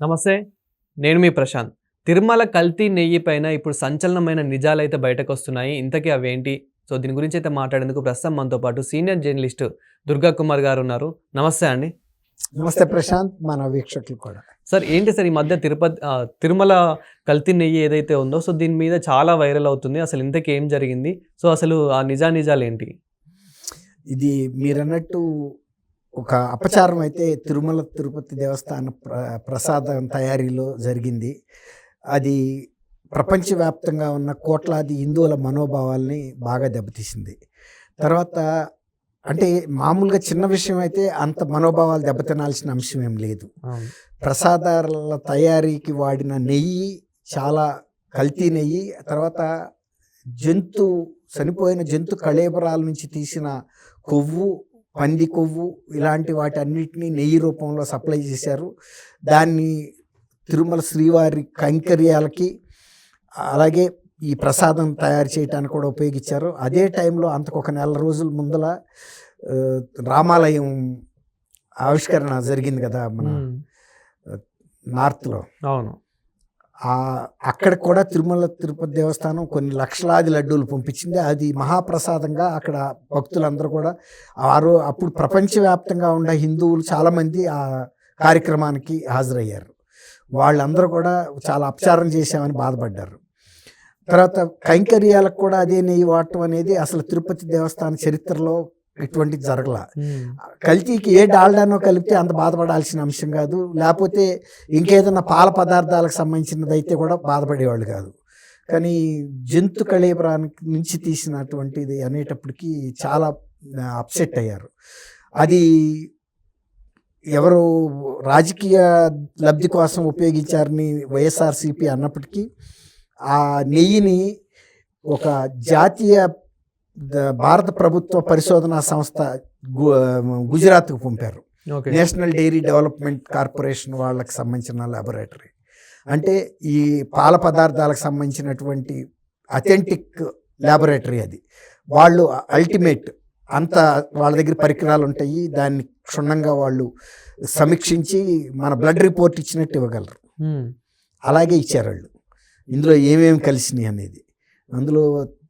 నమస్తే, నేను మీ ప్రశాంత్. తిరుమల కల్తీ నెయ్యి పైన ఇప్పుడు సంచలనమైన నిజాలైతే బయటకొస్తున్నాయి. ఇంతకీ అవేంటి? సో, దీని గురించి అయితే మాట్లాడేందుకు ప్రస్తుతం మనతో పాటు సీనియర్ జర్నలిస్ట్ దుర్గా కుమార్ గారు ఉన్నారు. నమస్తే అండి. నమస్తే ప్రశాంత్, మన వీక్షకులు కూడా. సార్, ఏంటి సార్ ఈ మధ్య తిరుమల కల్తీ నెయ్యి ఏదైతే ఉందో, సో దీని మీద చాలా వైరల్ అవుతుంది. అసలు ఇంతకీ ఏం జరిగింది? సో అసలు ఆ నిజాలు ఏంటి? ఇది మీరన్నట్టు ఒక అపచారం అయితే తిరుమల తిరుపతి దేవస్థాన ప్రసాదం తయారీలో జరిగింది. అది ప్రపంచవ్యాప్తంగా ఉన్న కోట్లాది హిందువుల మనోభావాల్ని బాగా దెబ్బతీసింది. తర్వాత అంటే మామూలుగా చిన్న విషయం అయితే అంత మనోభావాలు దెబ్బతినాల్సిన అంశం ఏం లేదు. ప్రసాదాల తయారీకి వాడిన నెయ్యి చాలా కల్తీ నెయ్యి. తర్వాత చనిపోయిన జంతు కళేబరాల నుంచి తీసిన కొవ్వు, పంది కొవ్వు, ఇలాంటి వాటి అన్నిటినీ నెయ్యి రూపంలో సప్లై చేశారు. దాన్ని తిరుమల శ్రీవారి కైంకర్యాలకి అలాగే ఈ ప్రసాదం తయారు చేయడానికి కూడా ఉపయోగించారు. అదే టైంలో అంతకు ఒక నెల రోజుల ముందల రామాలయం ఆవిష్కరణ జరిగింది కదా మన నార్త్లో. అవును, అక్కడ కూడా తిరుమల తిరుపతి దేవస్థానం కొన్ని లక్షలాది లడ్డూలు పంపించింది. అది మహాప్రసాదంగా అక్కడ భక్తులందరూ కూడా అప్పుడు ప్రపంచవ్యాప్తంగా ఉన్న హిందువులు చాలామంది ఆ కార్యక్రమానికి హాజరయ్యారు. వాళ్ళందరూ కూడా చాలా అపచారం చేశామని బాధపడ్డారు. తర్వాత కైంకర్యాలకు కూడా అదే నెయ్యి వాడటం అనేది అసలు తిరుపతి దేవస్థాన చరిత్రలో ఇటువంటిది జరగల. కల్తీకి ఏ డాల్డానో కలిపితే అంత బాధపడాల్సిన అంశం కాదు. లేకపోతే ఇంకేదన్నా పాల పదార్థాలకు సంబంధించినది అయితే కూడా బాధపడేవాళ్ళు కాదు. కానీ జంతు కళేబరానికి నుంచి తీసినటువంటిది అనేటప్పటికీ చాలా అప్సెట్ అయ్యారు. అది ఎవరు రాజకీయ లబ్ధి కోసం ఉపయోగించారని వైఎస్ఆర్సీపీ అన్నప్పటికీ ఆ నెయ్యిని ఒక జాతీయ భారత ప్రభుత్వ పరిశోధనా సంస్థ గుజరాత్కు పంపారు. నేషనల్ డైరీ డెవలప్మెంట్ కార్పొరేషన్ వాళ్ళకి సంబంధించిన ల్యాబొరేటరీ. అంటే ఈ పాల పదార్థాలకు సంబంధించినటువంటి అథెంటిక్ ల్యాబొరేటరీ అది. వాళ్ళు అల్టిమేట్ అంత వాళ్ళ దగ్గర పరికరాలు ఉంటాయి. దాన్ని క్షుణ్ణంగా వాళ్ళు సమీక్షించి మన బ్లడ్ రిపోర్ట్ ఇచ్చినట్టు ఇవ్వగలరు. అలాగే ఇచ్చారు వాళ్ళు. ఇందులో ఏమేమి కలిసినాయి అనేది. అందులో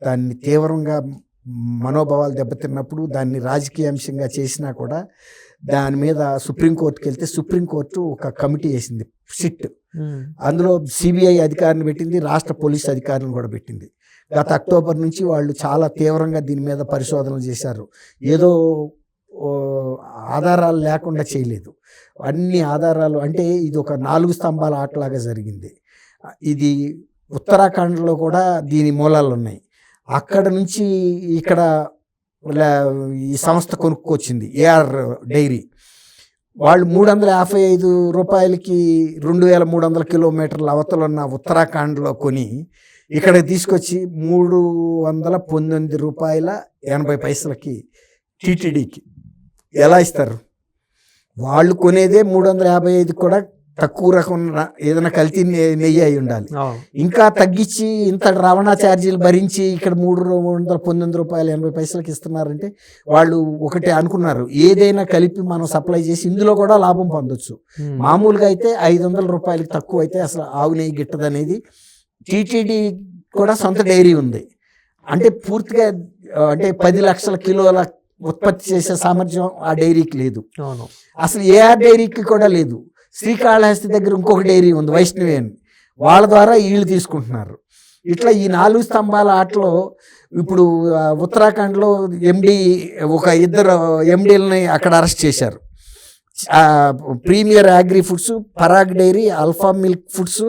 దాన్ని తీవ్రంగా మనోభావాలు దెబ్బతిన్నప్పుడు దాన్ని రాజకీయ అంశంగా చేసినా కూడా దాని మీద సుప్రీంకోర్టుకి వెళ్తే సుప్రీంకోర్టు ఒక కమిటీ వేసింది, సిట్. అందులో సిబిఐ అధికారిని పెట్టింది, రాష్ట్ర పోలీస్ అధికారిని కూడా పెట్టింది. గత అక్టోబర్ నుంచి వాళ్ళు చాలా తీవ్రంగా దీని మీద పరిశోధనలు చేశారు. ఏదో ఆధారాలు లేకుండా చేయలేదు, అన్ని ఆధారాలు. అంటే ఇది ఒక 4 స్తంభాల ఆటలాగా జరిగింది. ఇది ఉత్తరాఖండ్లో కూడా దీని మూలాలు ఉన్నాయి. అక్కడ నుంచి ఇక్కడ ఈ సంస్థ కొనుక్కొచ్చింది ఏఆర్ డైరీ. వాళ్ళు 355 రూపాయలకి 2300 కిలోమీటర్ల అవతలున్న ఉత్తరాఖండ్లో కొని ఇక్కడ తీసుకొచ్చి 319 రూపాయల 80 పైసలకి టీటీడీకి ఎలా ఇస్తారు? వాళ్ళు కొనేదే 355 కూడా తక్కువ రకం ఏదైనా కల్తీ నెయ్యి అయి ఉండాలి. ఇంకా తగ్గించి ఇంత రవాణా ఛార్జీలు భరించి ఇక్కడ 319 రూపాయల 80 పైసలకి ఇస్తున్నారంటే వాళ్ళు ఒకటే అనుకున్నారు, ఏదైనా కలిపి మనం సప్లై చేసి ఇందులో కూడా లాభం పొందొచ్చు. మామూలుగా అయితే 500 రూపాయలకి తక్కువ అయితే అసలు ఆవు నెయ్యి గిట్టదనేది. టీటీడీ కూడా సొంత డైరీ ఉంది. అంటే పూర్తిగా అంటే 10 లక్షల కిలోల ఉత్పత్తి చేసే సామర్థ్యం ఆ డైరీకి లేదు. అసలు ఏఆర్ డైరీకి కూడా లేదు. శ్రీకాళహస్తి దగ్గర ఇంకొక డైరీ ఉంది, వైష్ణవి అని. వాళ్ళ ద్వారా వీళ్ళు తీసుకుంటున్నారు. ఇట్లా ఈ 4 స్తంభాల ఆటలో ఇప్పుడు ఉత్తరాఖండ్లో ఒక 2 ఎండీలని అక్కడ అరెస్ట్ చేశారు. Premier agri foods, Parag dairy, alpha milk foods,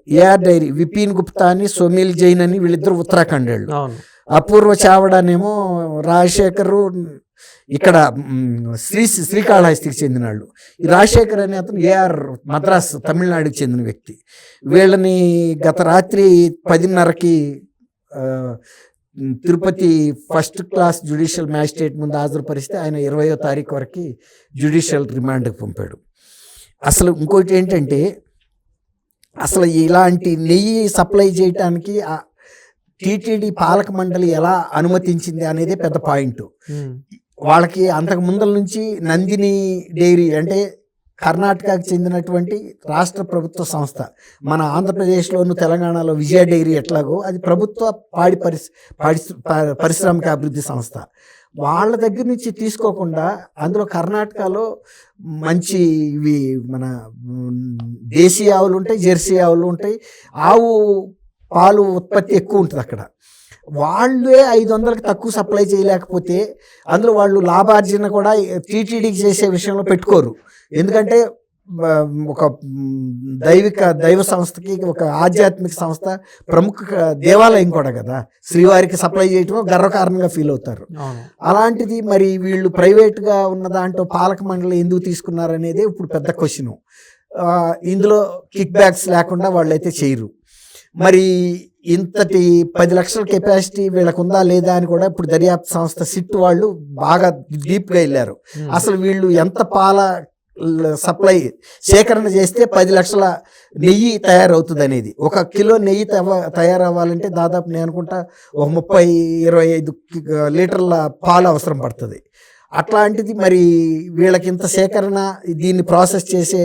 AR dairy, Vipin Gupta అని, సోమిల్ జైన్ అని, వీళ్ళిద్దరు ఉత్తరాఖండ్ వాళ్ళు. అపూర్వ చావడానేమో రాజశేఖర్ ఇక్కడ శ్రీకాళహస్తికి చెందిన వాళ్ళు. ఈ రాజశేఖర్ అనే అతను ఏఆర్ మద్రాస్ తమిళనాడుకి చెందిన వ్యక్తి. వీళ్ళని గత రాత్రి 10:30కి Tirupati first class judicial magistrate ముందు హాజరుపరిస్తే ఆయన 20వ తారీఖు వరకు జ్యుడిషియల్ రిమాండ్కి పంపాడు. అసలు ఇంకోటి ఏంటంటే, అసలు ఇలాంటి నెయ్యి సప్లై చేయటానికి టీటీడీ పాలక మండలి ఎలా అనుమతించింది అనేది పెద్ద పాయింట్. వాళ్ళకి అంతకు ముందల నుంచి నందిని డైరీ అంటే కర్ణాటకకు చెందినటువంటి రాష్ట్ర ప్రభుత్వ సంస్థ. మన ఆంధ్రప్రదేశ్లోను తెలంగాణలో విజయ డైరీ ఎట్లాగో అది ప్రభుత్వ పారిశ్రామిక అభివృద్ధి సంస్థ. వాళ్ళ దగ్గర నుంచి తీసుకోకుండా అందులో కర్ణాటకలో మంచి ఇవి మన దేశీయ ఆవులు ఉంటాయి, జెర్సీ ఆవులు ఉంటాయి, ఆవు పాలు ఉత్పత్తి ఎక్కువ ఉంటుంది అక్కడ. వాళ్ళే 500కి తక్కువ సప్లై చేయలేకపోతే అందులో వాళ్ళు లాభార్జన కూడా టీటీడీకి చేసే విషయంలో పెట్టుకోరు. ఎందుకంటే ఒక దైవ సంస్థకి, ఒక ఆధ్యాత్మిక సంస్థ, ప్రముఖ దేవాలయం కూడా కదా, శ్రీవారికి సప్లై చేయటం గర్వకారణంగా ఫీల్ అవుతారు. అలాంటిది మరి వీళ్ళు ప్రైవేట్గా ఉన్న దాంట్లో పాలక మండలి ఎందుకు తీసుకున్నారనేది ఇప్పుడు పెద్ద క్వశ్చన్. ఇందులో కిక్ బ్యాక్స్ లేకుండా వాళ్ళైతే చేయరు. మరి ఇంతటి 10 లక్షల కెపాసిటీ వీళ్ళకు ఉందా లేదా అని కూడా ఇప్పుడు దర్యాప్తు సంస్థ సిట్ వాళ్ళు బాగా డీప్గా వెళ్ళారు. అసలు వీళ్ళు ఎంత పాల సప్లై సేకరణ చేస్తే 10 లక్షల నెయ్యి తయారవుతుంది అనేది. 1 కిలో నెయ్యి తయారవ్వాలంటే దాదాపు నేను అనుకుంటా ఒక 30-25 లీటర్ల పాలు అవసరం పడుతుంది. అట్లాంటిది మరి వీళ్ళకి ఇంత సేకరణ, దీన్ని ప్రాసెస్ చేసే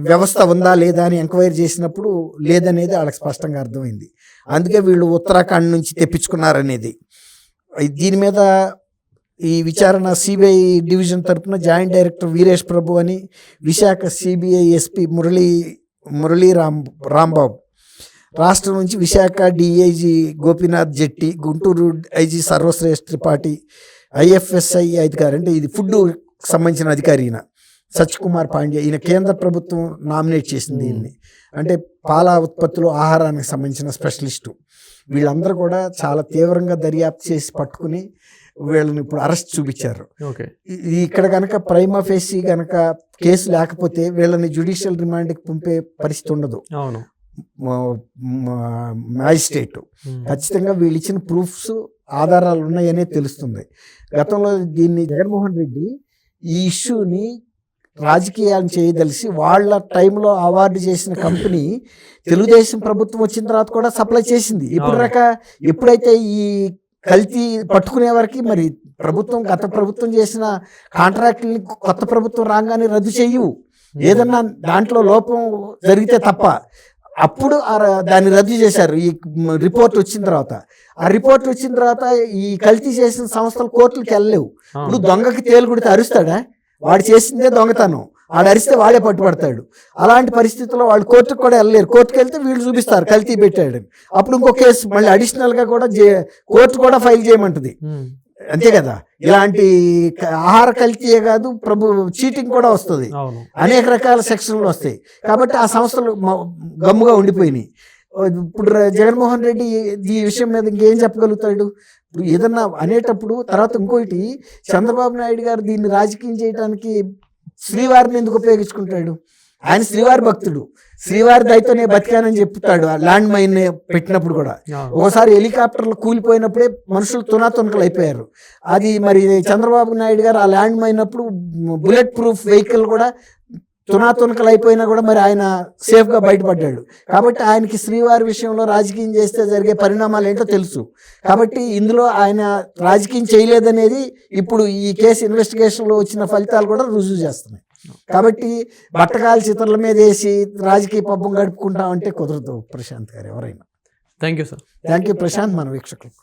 వ్యవస్థ ఉందా లేదా అని ఎంక్వైరీ చేసినప్పుడు లేదనేది వాళ్ళకి స్పష్టంగా అర్థమైంది. అందుకే వీళ్ళు ఉత్తరాఖండ్ నుంచి తెప్పించుకున్నారనేది. దీని మీద ఈ విచారణ సిబిఐ డివిజన్ తరఫున జాయింట్ డైరెక్టర్ వీరేష్ ప్రభు అని, విశాఖ సిబిఐ ఎస్పీ మురళీ రాంబాబు, రాష్ట్రం నుంచి విశాఖ డిఐజీ గోపీనాథ్ జెట్టి, గుంటూరు ఐజీ సర్వశ్రేష్ఠ త్రిపాఠి, ఐఎఫ్ఎస్ఐ అధికారి, అంటే ఇది ఫుడ్ సంబంధించిన అధికారి ఈయన సత్యకుమార్ పాండ్య, ఈయన కేంద్ర ప్రభుత్వం నామినేట్ చేసింది ఈయన్ని. అంటే పాల ఉత్పత్తులు, ఆహారానికి సంబంధించిన స్పెషలిస్టు. వీళ్ళందరూ కూడా చాలా తీవ్రంగా దర్యాప్తు చేసి పట్టుకుని వీళ్ళని ఇప్పుడు అరెస్ట్ చూపించారు. ఇక్కడ కనుక ప్రైమా ఫేసి కనుక కేసు లేకపోతే వీళ్ళని జ్యుడిషియల్ రిమాండ్కి పంపే పరిస్థితి ఉండదు. మ్యాజిస్ట్రేట్ ఖచ్చితంగా వీళ్ళు ఇచ్చిన ప్రూఫ్స్, ఆధారాలు ఉన్నాయనే తెలుస్తుంది. గతంలో దీన్ని జగన్మోహన్ రెడ్డి ఈ ఇష్యూని రాజకీయాలను చేయదలిసి వాళ్ళ టైంలో అవార్డు చేసిన కంపెనీ తెలుగుదేశం ప్రభుత్వం వచ్చిన తర్వాత కూడా సప్లై చేసింది. ఎప్పుడైతే ఈ కల్తీ పట్టుకునే వరకు మరి గత ప్రభుత్వం చేసిన కాంట్రాక్టుల్ని కొత్త ప్రభుత్వం రాగానే రద్దు చేయవు, ఏదన్నా దాంట్లో లోపం జరిగితే తప్ప. అప్పుడు దాన్ని రద్దు చేశారు ఈ రిపోర్ట్ వచ్చిన తర్వాత. ఆ రిపోర్ట్ వచ్చిన తర్వాత ఈ కల్తీ చేసిన సంస్థలు కోర్టులకు వెళ్ళలేవు. ఇప్పుడు దొంగకి తేలు కుడితే అరుస్తాడా? వాడు చేసిందే దొంగతనం, వాడు అరిస్తే వాడే పట్టుబడతాడు. అలాంటి పరిస్థితుల్లో వాళ్ళు కోర్టుకు కూడా వెళ్ళలేరు. కోర్టుకు వెళ్తే వీళ్ళు చూపిస్తారు కల్తీ పెట్టాడని. అప్పుడు ఇంకో కేసు మళ్ళీ అడిషనల్గా కూడా కోర్టు కూడా ఫైల్ చేయమంటుంది. అంతే కదా. ఇలాంటి ఆహార కల్తీయే కాదు, చీటింగ్ కూడా వస్తుంది, అనేక రకాల సెక్షన్లు వస్తాయి. కాబట్టి ఆ సంస్థలు గమ్ముగా ఉండిపోయినాయి. ఇప్పుడు జగన్మోహన్ రెడ్డి ఈ విషయం మీద ఇంకేం చెప్పగలుగుతాడు? ఇప్పుడు ఏదన్నా అనేటప్పుడు తర్వాత ఇంకోటి, చంద్రబాబు నాయుడు గారు దీన్ని రాజకీయం చేయడానికి శ్రీవారిని ఎందుకు ఉపయోగించుకుంటాడు? ఆయన శ్రీవారి భక్తుడు, శ్రీవారి దయతోనే బతికానని చెప్తాడు. ఆ ల్యాండ్ మైన్ పెట్టినప్పుడు కూడా ఒకసారి హెలికాప్టర్లు కూలిపోయినప్పుడే మనుషులు తునాతునకలు అయిపోయారు. అది మరి చంద్రబాబు నాయుడు గారు ఆ ల్యాండ్ మైన్ అప్పుడు బుల్లెట్ ప్రూఫ్ వెహికల్ కూడా తునాతునకలు అయిపోయినా కూడా మరి ఆయన సేఫ్గా బయటపడ్డాడు. కాబట్టి ఆయనకి శ్రీవారి విషయంలో రాజకీయం చేస్తే జరిగే పరిణామాలు ఏంటో తెలుసు. కాబట్టి ఇందులో ఆయన రాజకీయం చేయలేదనేది ఇప్పుడు ఈ కేసు ఇన్వెస్టిగేషన్లో వచ్చిన ఫలితాలు కూడా రుజువు చేస్తున్నాయి. కాబట్టి బట్టకాల చిత్రాల మీద వేసి రాజకీయ పబ్బం గడుపుకుంటామంటే కుదరదు ప్రశాంత్ గారు ఎవరైనా. Thank you sir. Thank you Prashant, మన వీక్షకులకు.